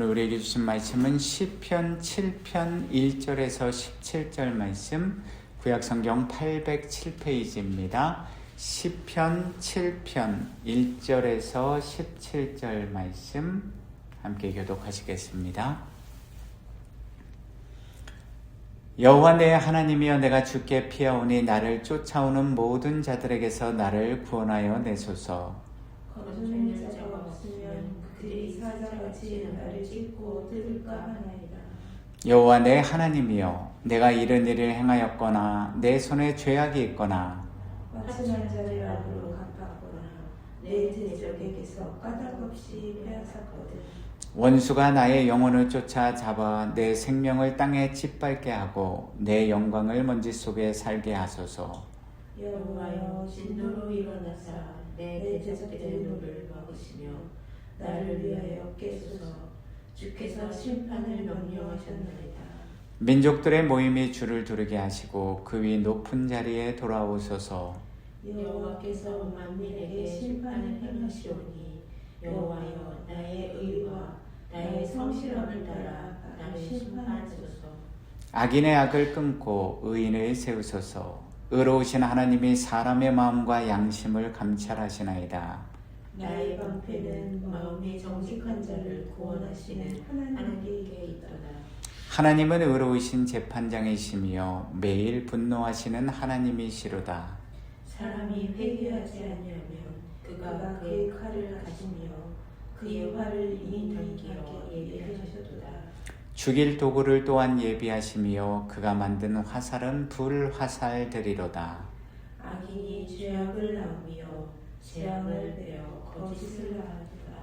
우리에게 주신 말씀은 시편 7편 1절에서 17절 말씀, 구약성경 807페이지입니다. 시편 7편 1절에서 17절 말씀 함께 교독하시겠습니다. 여호와 내 하나님이여, 내가 주께 피하오니 나를 쫓아오는 모든 자들에게서 나를 구원하여 내소서. 거두는 자가 없으면 그들이 사자같이 나를 찢고 뜯을까 하나이다. 여호와 내 하나님이여, 내가 이런 일을 행하였거나 내 손에 죄악이 있거나 화친한 자를 악으로 갚았거나 내 대적에게서 까닭없이 빼앗았거든. 원수가 나의 영혼을 쫓아 잡아 내 생명을 땅에 짓밟게 하고 내 영광을 먼지 속에 살게 하소서. 여호와여, 진노로 일어나사 내 대적들의 눈을 막으시며 나를 위하여 깨소서. 주께서 심판을 명령하셨나이다. 민족들의 모임이 주를 두르게 하시고 그 위 높은 자리에 돌아오소서. 여호와께서 만민에게 심판을 행하시오니 여호와여, 나의 의와 나의 성실함을 따라 나를 심판하소서. 악인의 악을 끊고 의인을 세우소서. 의로우신 하나님이 사람의 마음과 양심을 감찰하시나이다. 나의 방패는 마음이 정직한 자를 구원하시는 하나님께 있도다. 하나님은 의로우신 재판장이시며 매일 분노하시는 하나님이시로다. 사람이 회개하지 아니하면 그가 그의 칼을 가지며 그의 활을 인하게 예비하셨도다. 죽일 도구를 또한 예비하시며 그가 만든 화살은 불화살들이로다. 악인이 죄악을 낳으며 재앙을 베어 거짓을 낳았도다.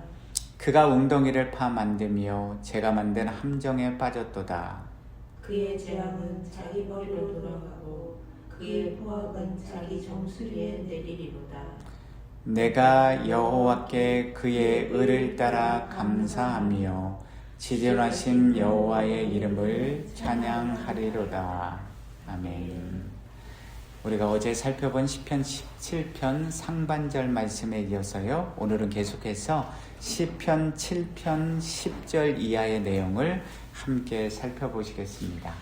그가 웅덩이를 파 만들며 제가 만든 함정에 빠졌도다. 그의 재앙은 자기 머리로 돌아가고 그의 포악은 자기 정수리에 내리리로다. 내가 여호와께 그의 의를 따라 감사하며 지존하신 여호와의 이름을 찬양하리로다. 아멘. 우리가 어제 살펴본 시편 17편 상반절 말씀에 이어서요, 오늘은 계속해서 시편 7편 10절 이하의 내용을 함께 살펴보시겠습니다.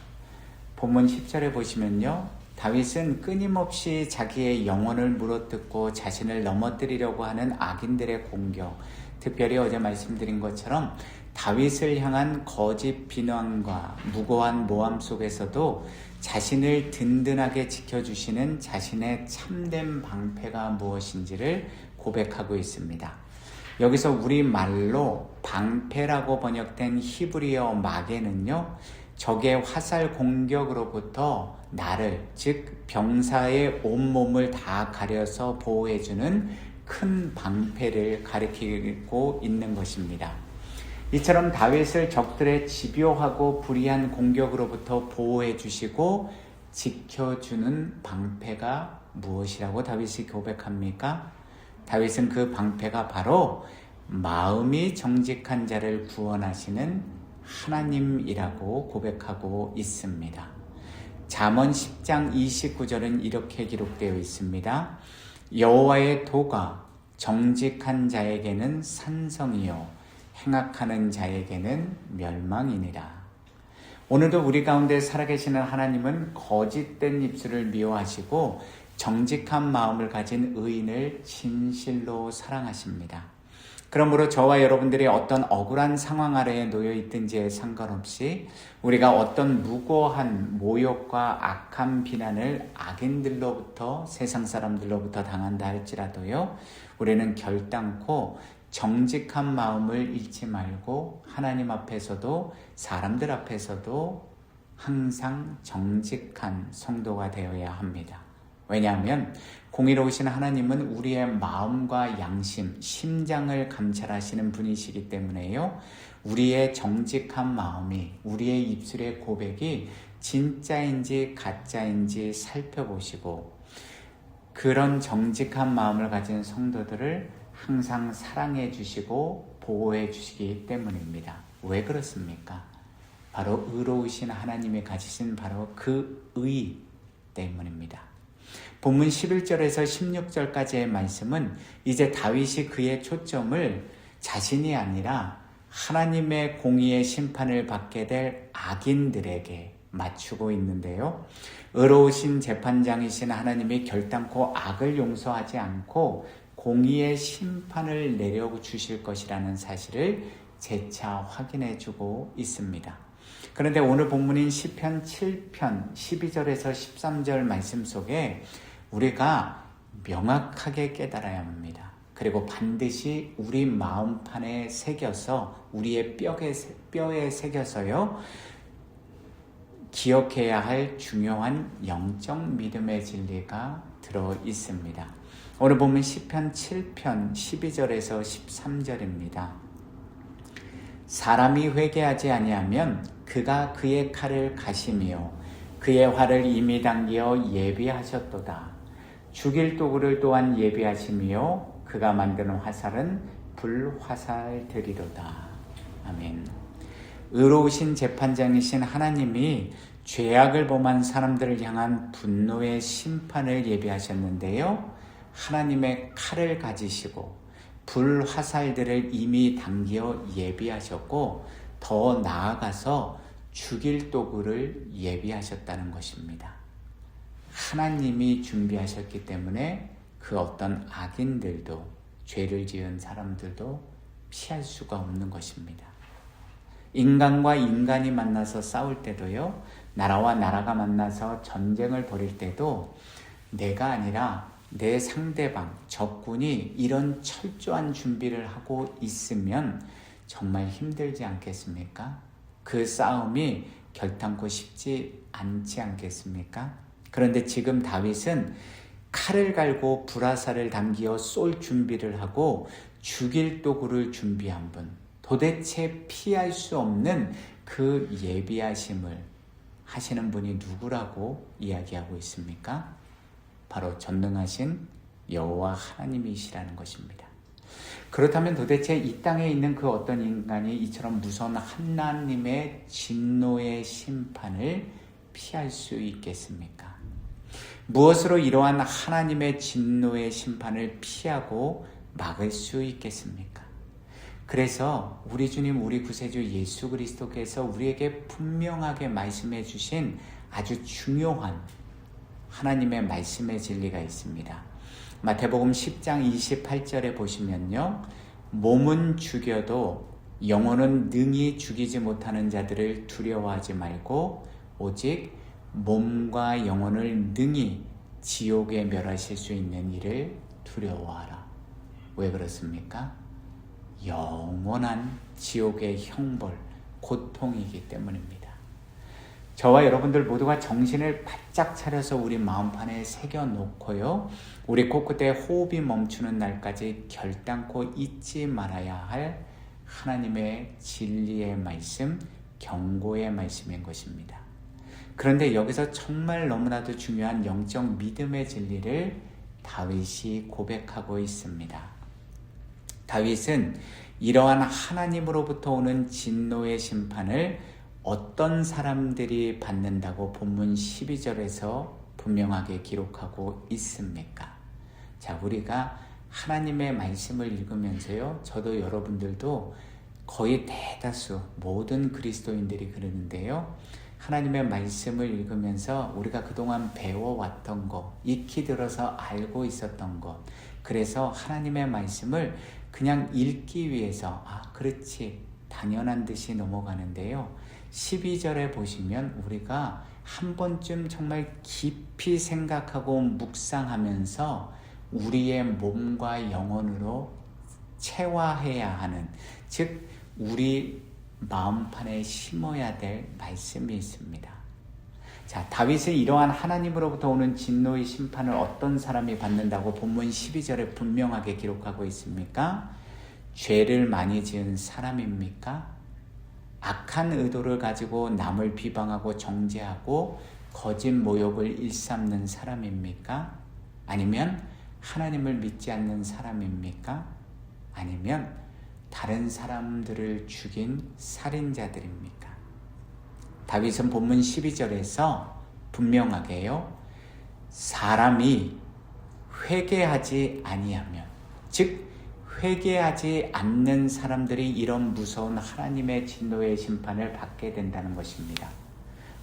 본문 10절에 보시면요, 다윗은 끊임없이 자기의 영혼을 물어뜯고 자신을 넘어뜨리려고 하는 악인들의 공격, 특별히 어제 말씀드린 것처럼 다윗을 향한 거짓 비난과 무고한 모함 속에서도 자신을 든든하게 지켜주시는 자신의 참된 방패가 무엇인지를 고백하고 있습니다. 여기서 우리말로 방패라고 번역된 히브리어 마게는요, 적의 화살 공격으로부터 나를, 즉 병사의 온몸을 다 가려서 보호해주는 큰 방패를 가리키고 있는 것입니다. 이처럼 다윗을 적들의 집요하고 불의한 공격으로부터 보호해 주시고 지켜주는 방패가 무엇이라고 다윗이 고백합니까? 다윗은 그 방패가 바로 마음이 정직한 자를 구원하시는 하나님이라고 고백하고 있습니다. 잠언 10장 29절은 이렇게 기록되어 있습니다. 여호와의 도가 정직한 자에게는 산성이요 행악하는 자에게는 멸망이니라. 오늘도 우리 가운데 살아계시는 하나님은 거짓된 입술을 미워하시고 정직한 마음을 가진 의인을 진실로 사랑하십니다. 그러므로 저와 여러분들이 어떤 억울한 상황 아래에 놓여 있든지에 상관없이 우리가 어떤 무고한 모욕과 악한 비난을 악인들로부터, 세상 사람들로부터 당한다 할지라도요, 우리는 결단코 정직한 마음을 잃지 말고 하나님 앞에서도 사람들 앞에서도 항상 정직한 성도가 되어야 합니다. 왜냐하면 공의로우신 하나님은 우리의 마음과 양심, 심장을 감찰하시는 분이시기 때문에요, 우리의 정직한 마음이, 우리의 입술의 고백이 진짜인지 가짜인지 살펴보시고 그런 정직한 마음을 가진 성도들을 항상 사랑해 주시고 보호해 주시기 때문입니다. 왜 그렇습니까? 바로 의로우신 하나님이 가지신 바로 그 의 때문입니다. 본문 11절에서 16절까지의 말씀은 이제 다윗이 그의 초점을 자신이 아니라 하나님의 공의의 심판을 받게 될 악인들에게 맞추고 있는데요. 의로우신 재판장이신 하나님이 결단코 악을 용서하지 않고 공의의 심판을 내려주실 것이라는 사실을 재차 확인해 주고 있습니다. 그런데 오늘 본문인 시편 7편 12절에서 13절 말씀 속에 우리가 명확하게 깨달아야 합니다. 그리고 반드시 우리 마음판에 새겨서 우리의 뼈에 새겨서요 기억해야 할 중요한 영적 믿음의 진리가 들어 있습니다. 오늘 보면 시편 7편 12절에서 13절입니다. 사람이 회개하지 아니하면 그가 그의 칼을 가시며 그의 활을 이미 당기어 예비하셨도다. 죽일 도구를 또한 예비하시며 그가 만드는 화살은 불화살들이로다. 아멘. 의로우신 재판장이신 하나님이 죄악을 범한 사람들을 향한 분노의 심판을 예비하셨는데요. 하나님의 칼을 가지시고 불화살들을 이미 당겨 예비하셨고 더 나아가서 죽일 도구를 예비하셨다는 것입니다. 하나님이 준비하셨기 때문에 그 어떤 악인들도 죄를 지은 사람들도 피할 수가 없는 것입니다. 인간과 인간이 만나서 싸울 때도요, 나라와 나라가 만나서 전쟁을 벌일 때도 내가 아니라 내 상대방, 적군이 이런 철저한 준비를 하고 있으면 정말 힘들지 않겠습니까? 그 싸움이 결단코 쉽지 않지 않겠습니까? 그런데 지금 다윗은 칼을 갈고 불화살을 당기어 쏠 준비를 하고 죽일 도구를 준비한 분, 도대체 피할 수 없는 그 예비하심을 하시는 분이 누구라고 이야기하고 있습니까? 바로 전능하신 여호와 하나님이시라는 것입니다. 그렇다면 도대체 이 땅에 있는 그 어떤 인간이 이처럼 무서운 하나님의 진노의 심판을 피할 수 있겠습니까? 무엇으로 이러한 하나님의 진노의 심판을 피하고 막을 수 있겠습니까? 그래서 우리 주님, 우리 구세주 예수 그리스도께서 우리에게 분명하게 말씀해 주신 아주 중요한 하나님의 말씀의 진리가 있습니다. 마태복음 10장 28절에 보시면요, 몸은 죽여도 영혼은 능히 죽이지 못하는 자들을 두려워하지 말고 오직 몸과 영혼을 능히 지옥에 멸하실 수 있는 이를 두려워하라. 왜 그렇습니까? 영원한 지옥의 형벌, 고통이기 때문입니다. 저와 여러분들 모두가 정신을 바짝 차려서 우리 마음판에 새겨놓고요, 우리 코끝에 호흡이 멈추는 날까지 결단코 잊지 말아야 할 하나님의 진리의 말씀, 경고의 말씀인 것입니다. 그런데 여기서 정말 너무나도 중요한 영적 믿음의 진리를 다윗이 고백하고 있습니다. 다윗은 이러한 하나님으로부터 오는 진노의 심판을 어떤 사람들이 받는다고 본문 12절에서 분명하게 기록하고 있습니까? 자, 우리가 하나님의 말씀을 읽으면서요, 저도 여러분들도 거의 대다수 모든 그리스도인들이 그러는데요, 하나님의 말씀을 읽으면서 우리가 그동안 배워왔던 것, 익히 들어서 알고 있었던 것, 그래서 하나님의 말씀을 그냥 읽기 위해서 그렇지, 당연한 듯이 넘어가는데요, 12절에 보시면 우리가 한 번쯤 정말 깊이 생각하고 묵상하면서 우리의 몸과 영혼으로 체화해야 하는, 즉 우리 마음판에 심어야 될 말씀이 있습니다. 자, 다윗은 이러한 하나님으로부터 오는 진노의 심판을 어떤 사람이 받는다고 본문 12절에 분명하게 기록하고 있습니까? 죄를 많이 지은 사람입니까? 악한 의도를 가지고 남을 비방하고 정죄하고 거짓 모욕을 일삼는 사람입니까? 아니면 하나님을 믿지 않는 사람입니까? 아니면 다른 사람들을 죽인 살인자들입니까? 다윗은 본문 12절에서 분명하게요, 사람이 회개하지 아니하면, 즉 회개하지 않는 사람들이 이런 무서운 하나님의 진노의 심판을 받게 된다는 것입니다.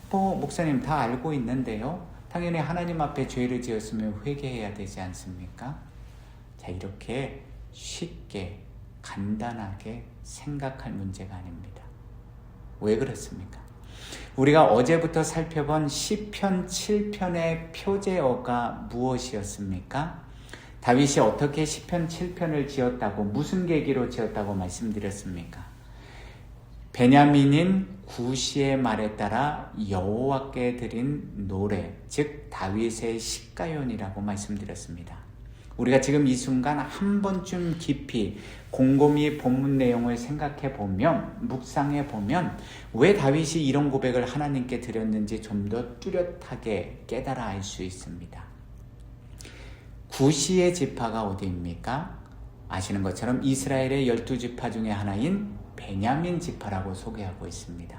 목사님 다 알고 있는데요. 당연히 하나님 앞에 죄를 지었으면 회개해야 되지 않습니까? 자, 이렇게 쉽게 간단하게 생각할 문제가 아닙니다. 왜 그렇습니까? 우리가 어제부터 살펴본 시편 7편의 표제어가 무엇이었습니까? 다윗이 어떻게 시편 7편을 지었다고, 무슨 계기로 지었다고 말씀드렸습니까? 베냐민인 구시의 말에 따라 여호와께 드린 노래, 즉 다윗의 시가연이라고 말씀드렸습니다. 우리가 지금 이 순간 한 번쯤 깊이 곰곰이 본문 내용을 생각해 보면, 묵상해 보면 왜 다윗이 이런 고백을 하나님께 드렸는지 좀 더 뚜렷하게 깨달아 알 수 있습니다. 구시의 지파가 어디입니까? 아시는 것처럼 이스라엘의 12지파 중에 하나인 베냐민 지파라고 소개하고 있습니다.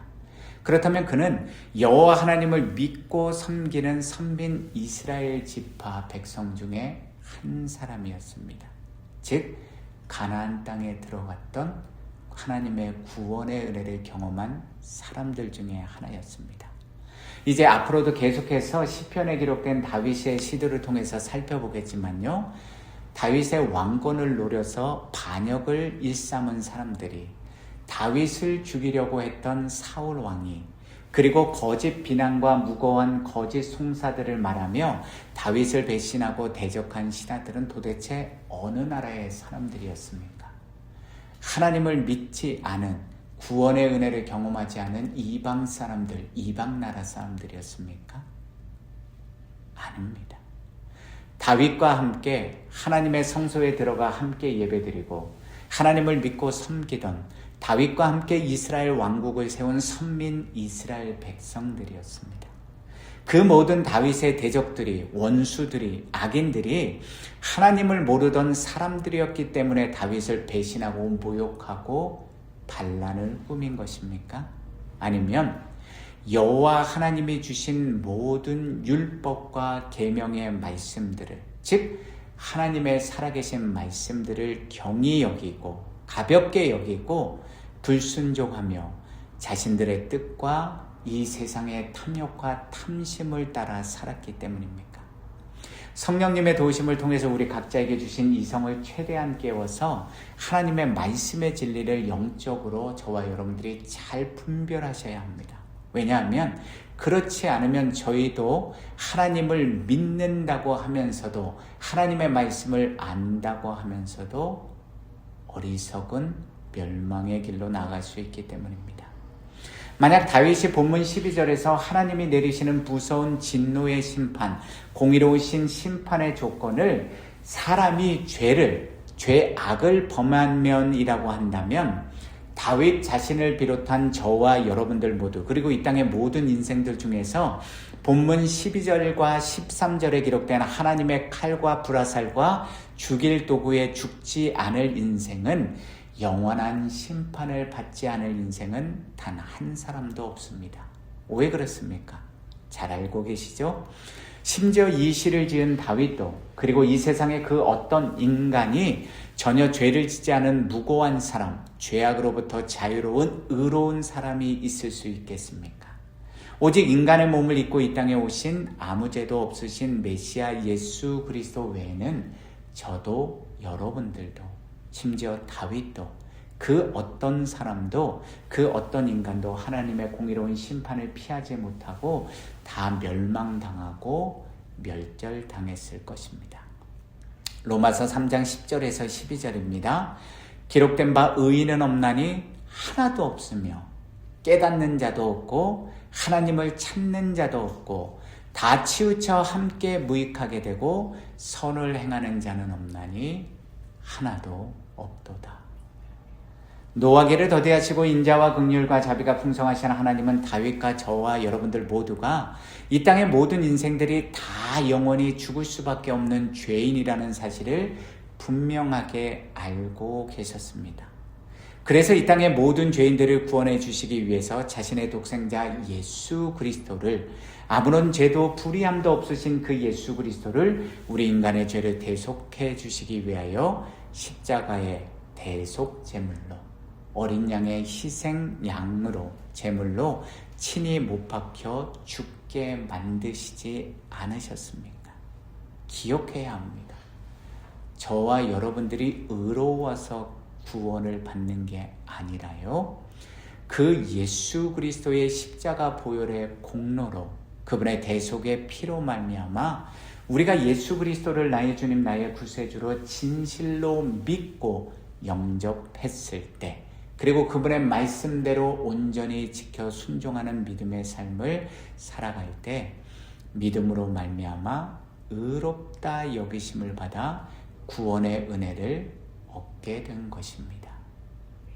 그렇다면 그는 여호와 하나님을 믿고 섬기는 선민 이스라엘 지파 백성 중에 한 사람이었습니다. 즉 가나안 땅에 들어갔던 하나님의 구원의 은혜를 경험한 사람들 중에 하나였습니다. 이제 앞으로도 계속해서 시편에 기록된 다윗의 시들을 통해서 살펴보겠지만요, 다윗의 왕권을 노려서 반역을 일삼은 사람들이, 다윗을 죽이려고 했던 사울 왕이, 그리고 거짓 비난과 무고한 거짓 송사들을 말하며 다윗을 배신하고 대적한 신하들은 도대체 어느 나라의 사람들이었습니까? 하나님을 믿지 않은, 구원의 은혜를 경험하지 않은 이방 사람들, 이방 나라 사람들이었습니까? 아닙니다. 다윗과 함께 하나님의 성소에 들어가 함께 예배드리고 하나님을 믿고 섬기던, 다윗과 함께 이스라엘 왕국을 세운 선민 이스라엘 백성들이었습니다. 그 모든 다윗의 대적들이, 원수들이, 악인들이 하나님을 모르던 사람들이었기 때문에 다윗을 배신하고 모욕하고 반란을 꾸민 것입니까? 아니면 여호와 하나님이 주신 모든 율법과 계명의 말씀들을, 즉 하나님의 살아계신 말씀들을 경히 여기고 가볍게 여기고 불순종하며 자신들의 뜻과 이 세상의 탐욕과 탐심을 따라 살았기 때문입니까? 성령님의 도우심을 통해서 우리 각자에게 주신 이성을 최대한 깨워서 하나님의 말씀의 진리를 영적으로 저와 여러분들이 잘 분별하셔야 합니다. 왜냐하면 그렇지 않으면 저희도 하나님을 믿는다고 하면서도, 하나님의 말씀을 안다고 하면서도 어리석은 멸망의 길로 나아갈 수 있기 때문입니다. 만약 다윗이 본문 12절에서 하나님이 내리시는 무서운 진노의 심판, 공의로우신 심판의 조건을 사람이 죄악을 범하면이라고 한다면, 다윗 자신을 비롯한 저와 여러분들 모두, 그리고 이 땅의 모든 인생들 중에서 본문 12절과 13절에 기록된 하나님의 칼과 불화살과 죽일 도구에 죽지 않을 인생은, 영원한 심판을 받지 않을 인생은 단 한 사람도 없습니다. 왜 그렇습니까? 잘 알고 계시죠? 심지어 이 시를 지은 다윗도, 그리고 이 세상의 그 어떤 인간이 전혀 죄를 짓지 않은 무고한 사람, 죄악으로부터 자유로운 의로운 사람이 있을 수 있겠습니까? 오직 인간의 몸을 입고 이 땅에 오신 아무 죄도 없으신 메시아 예수 그리스도 외에는 저도, 여러분들도, 심지어 다윗도, 그 어떤 사람도, 그 어떤 인간도 하나님의 공의로운 심판을 피하지 못하고 다 멸망당하고 멸절당했을 것입니다. 로마서 3장 10절에서 12절입니다. 기록된 바 의인은 없나니 하나도 없으며 깨닫는 자도 없고 하나님을 찾는 자도 없고 다 치우쳐 함께 무익하게 되고 선을 행하는 자는 없나니 하나도 없도다. 노하기를 더디하시고 인자와 긍휼과 자비가 풍성하신 하나님은 다윗과 저와 여러분들 모두가 이 땅의 모든 인생들이 다 영원히 죽을 수밖에 없는 죄인이라는 사실을 분명하게 알고 계셨습니다. 그래서 이 땅의 모든 죄인들을 구원해 주시기 위해서 자신의 독생자 예수 그리스도를, 아무런 죄도 불의함도 없으신 그 예수 그리스도를 우리 인간의 죄를 대속해 주시기 위하여 십자가의 대속 제물로, 어린 양의 희생 양으로, 제물로 친히 못 박혀 죽게 만드시지 않으셨습니까? 기억해야 합니다. 저와 여러분들이 의로워서 구원을 받는 게 아니라요, 그 예수 그리스도의 십자가 보혈의 공로로, 그분의 대속의 피로 말미암아 우리가 예수 그리스도를 나의 주님 나의 구세주로 진실로 믿고 영접했을 때, 그리고 그분의 말씀대로 온전히 지켜 순종하는 믿음의 삶을 살아갈 때, 믿음으로 말미암아 의롭다 여기심을 받아 구원의 은혜를 얻게 된 것입니다.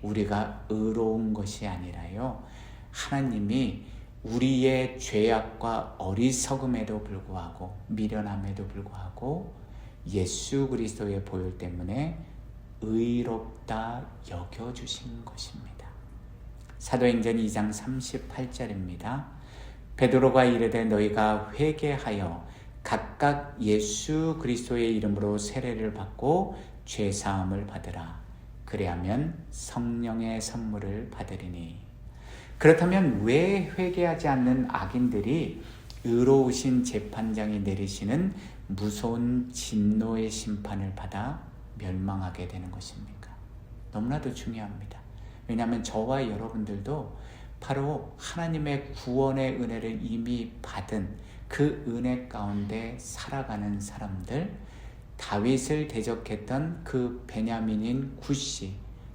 우리가 의로운 것이 아니라요, 하나님이 우리의 죄악과 어리석음에도 불구하고, 미련함에도 불구하고 예수 그리스도의 보혈 때문에 의롭다 여겨주신 것입니다. 사도행전 2장 38절입니다. 베드로가 이르되 너희가 회개하여 각각 예수 그리스도의 이름으로 세례를 받고 죄사함을 받으라. 그리하면 성령의 선물을 받으리니. 그렇다면 왜 회개하지 않는 악인들이 의로우신 재판장이 내리시는 무서운 진노의 심판을 받아 멸망하게 되는 것입니까? 너무나도 중요합니다. 왜냐하면 저와 여러분들도 바로 하나님의 구원의 은혜를 이미 받은 그 은혜 가운데 살아가는 사람들, 다윗을 대적했던 그 베냐민인 굿시,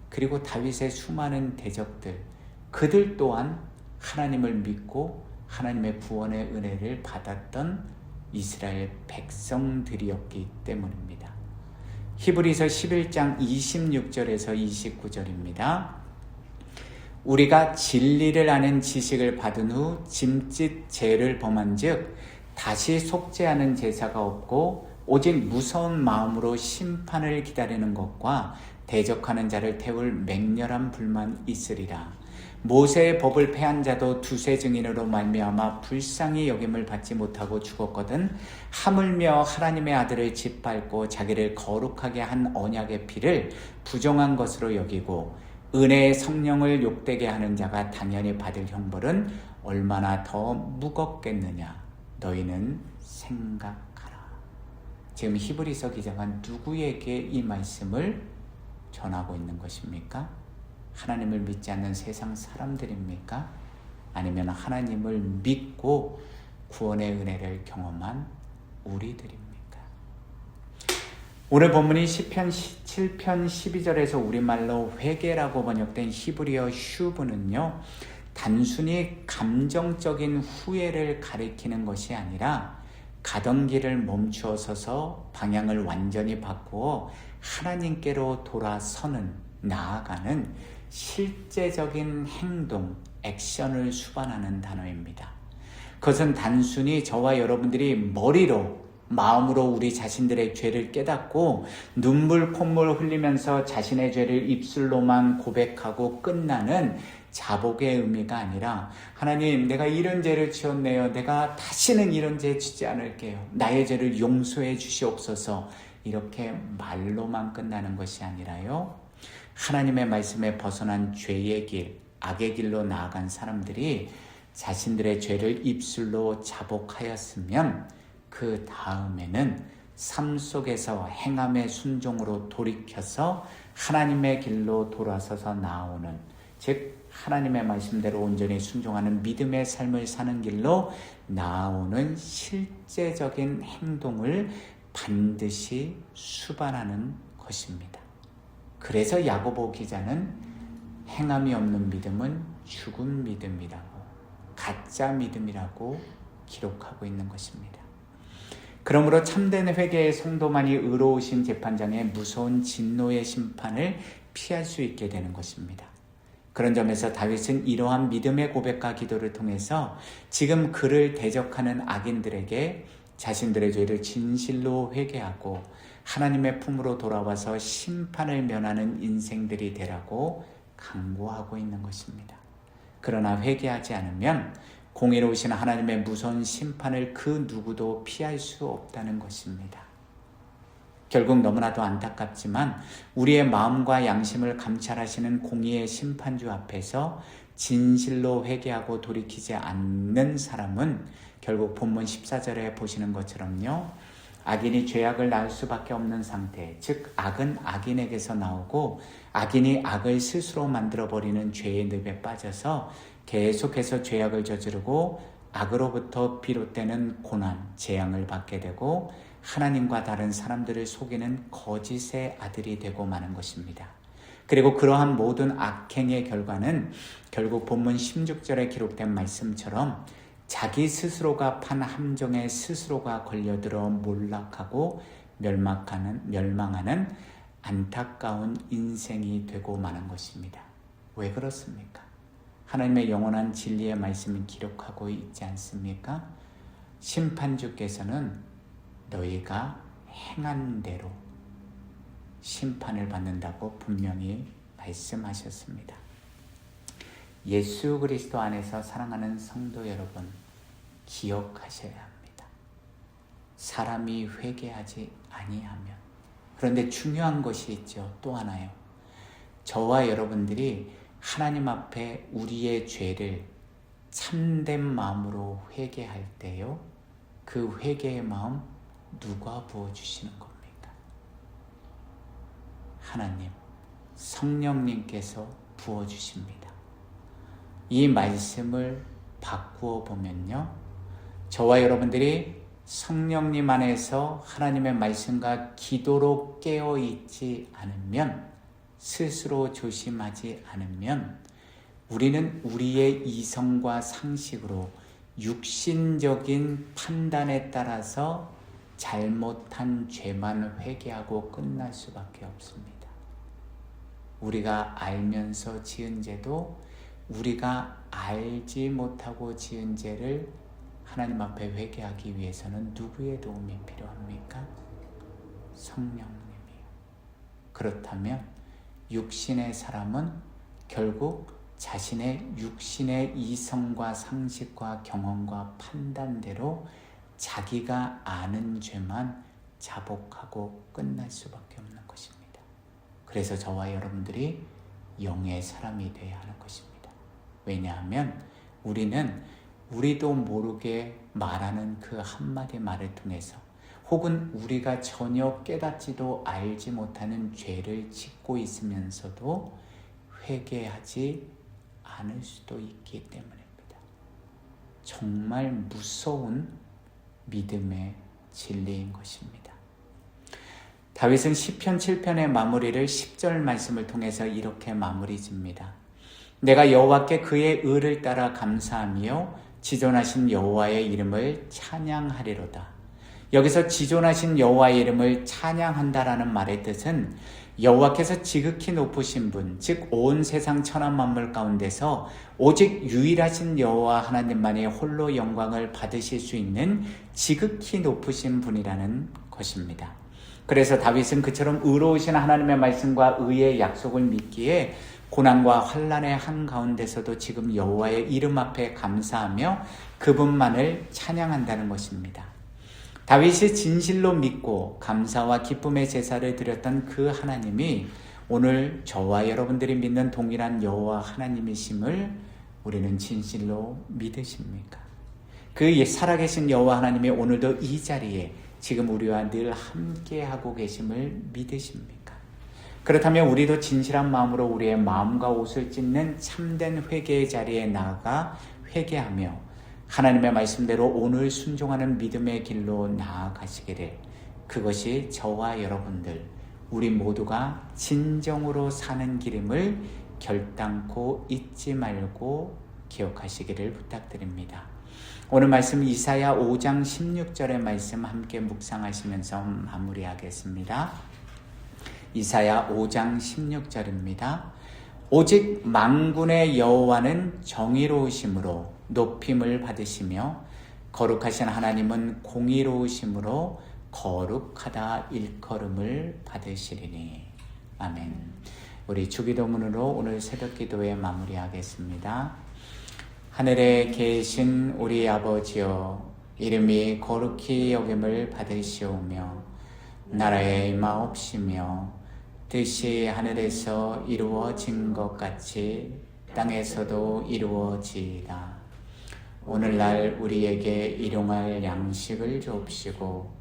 그리고 다윗의 수많은 대적들, 그들 또한 하나님을 믿고 하나님의 구원의 은혜를 받았던 이스라엘 백성들이었기 때문입니다. 히브리서 11장 26절에서 29절입니다. 우리가 진리를 아는 지식을 받은 후 짐짓 죄를 범한 즉 다시 속죄하는 제사가 없고 오직 무서운 마음으로 심판을 기다리는 것과 대적하는 자를 태울 맹렬한 불만 있으리라. 모세의 법을 폐한 자도 두세 증인으로 말미암아 불쌍히 여김을 받지 못하고 죽었거든 하물며 하나님의 아들을 짓밟고 자기를 거룩하게 한 언약의 피를 부정한 것으로 여기고 은혜의 성령을 욕되게 하는 자가 당연히 받을 형벌은 얼마나 더 무겁겠느냐. 너희는 생각하라. 지금 히브리서 기자가 누구에게 이 말씀을 전하고 있는 것입니까? 하나님을 믿지 않는 세상 사람들입니까? 아니면 하나님을 믿고 구원의 은혜를 경험한 우리들입니까? 오늘 본문이 시편 7편 12절에서 우리말로 회개라고 번역된 히브리어 슈브는요, 단순히 감정적인 후회를 가리키는 것이 아니라 가던 길을 멈추어 서서 방향을 완전히 바꾸어 하나님께로 돌아서는, 나아가는 실제적인 행동, 액션을 수반하는 단어입니다. 그것은 단순히 저와 여러분들이 머리로, 마음으로 우리 자신들의 죄를 깨닫고 눈물 콧물 흘리면서 자신의 죄를 입술로만 고백하고 끝나는 자복의 의미가 아니라, 하나님, 내가 이런 죄를 지었네요. 내가 다시는 이런 죄 짓지 않을게요. 나의 죄를 용서해 주시옵소서. 이렇게 말로만 끝나는 것이 아니라요, 하나님의 말씀에 벗어난 죄의 길, 악의 길로 나아간 사람들이 자신들의 죄를 입술로 자복하였으면 그 다음에는 삶 속에서 행함의 순종으로 돌이켜서 하나님의 길로 돌아서서 나오는, 즉 하나님의 말씀대로 온전히 순종하는 믿음의 삶을 사는 길로 나오는 실제적인 행동을 반드시 수반하는 것입니다. 그래서 야고보 기자는 행함이 없는 믿음은 죽은 믿음이라고, 가짜 믿음이라고 기록하고 있는 것입니다. 그러므로 참된 회개의 성도만이 의로우신 재판장의 무서운 진노의 심판을 피할 수 있게 되는 것입니다. 그런 점에서 다윗은 이러한 믿음의 고백과 기도를 통해서 지금 그를 대적하는 악인들에게 자신들의 죄를 진실로 회개하고 하나님의 품으로 돌아와서 심판을 면하는 인생들이 되라고 강구하고 있는 것입니다. 그러나 회개하지 않으면 공의로우신 하나님의 무서운 심판을 그 누구도 피할 수 없다는 것입니다. 결국 너무나도 안타깝지만 우리의 마음과 양심을 감찰하시는 공의의 심판주 앞에서 진실로 회개하고 돌이키지 않는 사람은 결국 본문 14절에 보시는 것처럼요, 악인이 죄악을 낳을 수밖에 없는 상태, 즉 악은 악인에게서 나오고 악인이 악을 스스로 만들어버리는 죄의 늪에 빠져서 계속해서 죄악을 저지르고 악으로부터 비롯되는 고난, 재앙을 받게 되고 하나님과 다른 사람들을 속이는 거짓의 아들이 되고 마는 것입니다. 그리고 그러한 모든 악행의 결과는 결국 본문 16절에 기록된 말씀처럼 자기 스스로가 판 함정에 스스로가 걸려들어 몰락하고 멸망하는 안타까운 인생이 되고 마는 것입니다. 왜 그렇습니까? 하나님의 영원한 진리의 말씀이 기록하고 있지 않습니까? 심판주께서는 너희가 행한 대로 심판을 받는다고 분명히 말씀하셨습니다. 예수 그리스도 안에서 사랑하는 성도 여러분, 기억하셔야 합니다. 사람이 회개하지 아니하면. 그런데 중요한 것이 있죠. 또 하나요. 저와 여러분들이 하나님 앞에 우리의 죄를 참된 마음으로 회개할 때요, 그 회개의 마음 누가 부어주시는 겁니까? 하나님, 성령님께서 부어주십니다. 이 말씀을 바꾸어 보면요, 저와 여러분들이 성령님 안에서 하나님의 말씀과 기도로 깨어있지 않으면, 스스로 조심하지 않으면 우리는 우리의 이성과 상식으로 육신적인 판단에 따라서 잘못한 죄만 회개하고 끝날 수밖에 없습니다. 우리가 알면서 지은 죄도 우리가 알지 못하고 지은 죄를 하나님 앞에 회개하기 위해서는 누구의 도움이 필요합니까? 성령님이요. 그렇다면 육신의 사람은 결국 자신의 육신의 이성과 상식과 경험과 판단대로 자기가 아는 죄만 자복하고 끝날 수밖에 없는 것입니다. 그래서 저와 여러분들이 영의 사람이 되어야 하는 것입니다. 왜냐하면 우리는 우리도 모르게 말하는 그 한마디 말을 통해서, 혹은 우리가 전혀 깨닫지도 알지 못하는 죄를 짓고 있으면서도 회개하지 않을 수도 있기 때문입니다. 정말 무서운 믿음의 진리인 것입니다. 다윗은 시편 7편의 마무리를 10절 말씀을 통해서 이렇게 마무리 짓니다. 내가 여호와께 그의 의를 따라 감사하며 지존하신 여호와의 이름을 찬양하리로다. 여기서 지존하신 여호와의 이름을 찬양한다라는 말의 뜻은 여호와께서 지극히 높으신 분, 즉 온 세상 천하 만물 가운데서 오직 유일하신 여호와 하나님만이 홀로 영광을 받으실 수 있는 지극히 높으신 분이라는 것입니다. 그래서 다윗은 그처럼 의로우신 하나님의 말씀과 의의 약속을 믿기에 고난과 환난의 한가운데서도 지금 여호와의 이름 앞에 감사하며 그분만을 찬양한다는 것입니다. 다윗이 진실로 믿고 감사와 기쁨의 제사를 드렸던 그 하나님이 오늘 저와 여러분들이 믿는 동일한 여호와 하나님이심을 우리는 진실로 믿으십니까? 그 살아계신 여호와 하나님이 오늘도 이 자리에 지금 우리와 늘 함께하고 계심을 믿으십니까? 그렇다면 우리도 진실한 마음으로 우리의 마음과 옷을 찢는 참된 회개의 자리에 나아가 회개하며 하나님의 말씀대로 오늘 순종하는 믿음의 길로 나아가시기를, 그것이 저와 여러분들 우리 모두가 진정으로 사는 길임을 결단코 잊지 말고 기억하시기를 부탁드립니다. 오늘 말씀 이사야 5장 16절의 말씀 함께 묵상하시면서 마무리하겠습니다. 이사야 5장 16절입니다. 오직 만군의 여호와는 정의로우심으로 높임을 받으시며 거룩하신 하나님은 공의로우심으로 거룩하다 일컬음을 받으시리니. 아멘. 우리 주기도문으로 오늘 새벽기도에 마무리하겠습니다. 하늘에 계신 우리 아버지여, 이름이 거룩히 여김을 받으시오며 나라에 임하옵시며 뜻이 하늘에서 이루어진 것 같이 땅에서도 이루어지이다. 오늘날 우리에게 일용할 양식을 주옵시고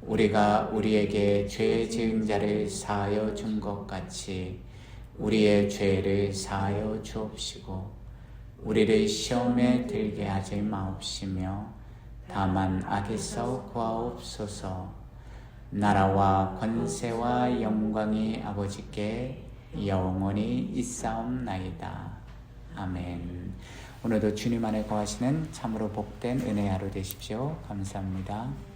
우리가 우리에게 죄 지은 자를 사하여 준 것 같이 우리의 죄를 사하여 주옵시고 우리를 시험에 들게 하지 마옵시며 다만 악에서 구하옵소서. 나라와 권세와 영광이 아버지께 영원히 있사옵나이다. 아멘. 오늘도 주님 안에 거하시는 참으로 복된 은혜의 하루 되십시오. 감사합니다.